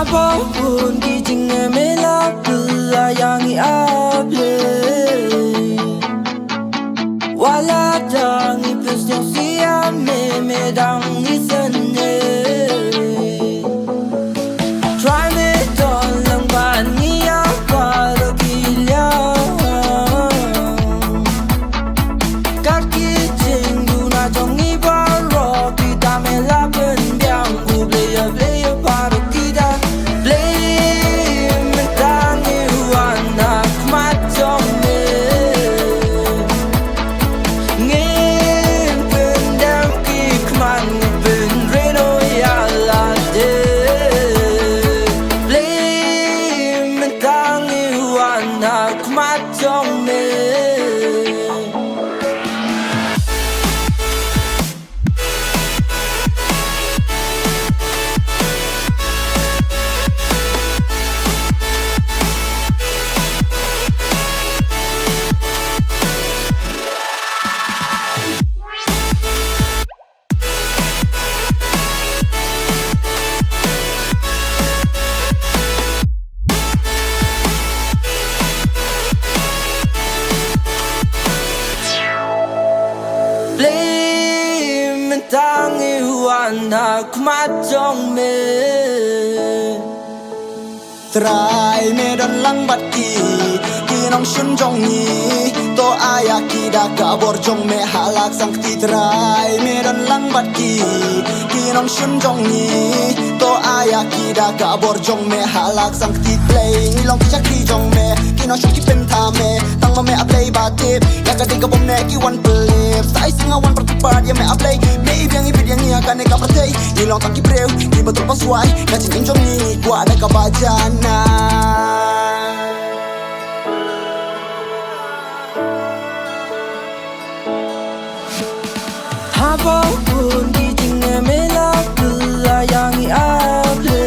Apapun kijingnya mela pelayangi aple Wala dangi pesnya siam medang isene Try me tolong bani apa gila Kaki jenggu na jongi baro kita mela pendiang ku play baru kita play mentangi anak macam me ngin pendam kikman ben reno ya lade play mentangi anak macam me mentangi anak macam me Try me dan lang bat ki nong shun jong ni to aya ki da ka bor jong me halak sang ti try me dan lang bat ki nong shun jong ni to aya ki da ka bor jong me halak sang ti play ni long ki ki jong me ki nong shun ki pen tha me tang ma me a play ba tip ya ka ding ka bom ne ki one play sai singa one per part ya me a play me ibiang ibiang ya ka ne ka patay ni long tak ki breu ki betul paswai ka chin jong ni kwa da ka bajana Apapun kijingnya mela pelayangi aple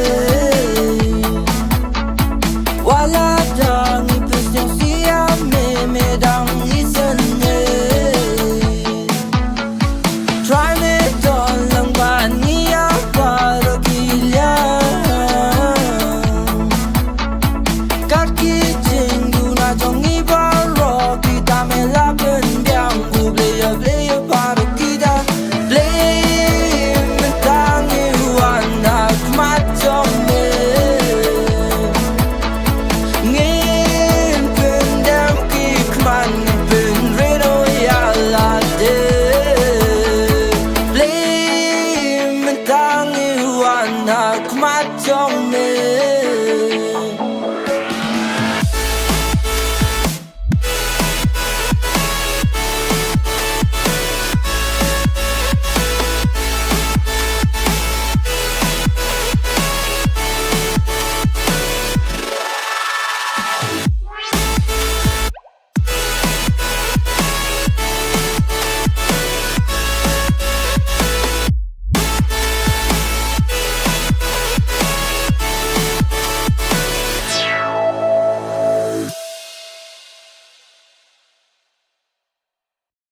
Wala dangi pesnya siam medang isene Try me tolong bani apa gila Kaki jenggu na jongi baro kita mela pendiang ku play baru kita play mentangi anak macam me ngin pendam kikman ben reno ya lade play mentangi anak macam me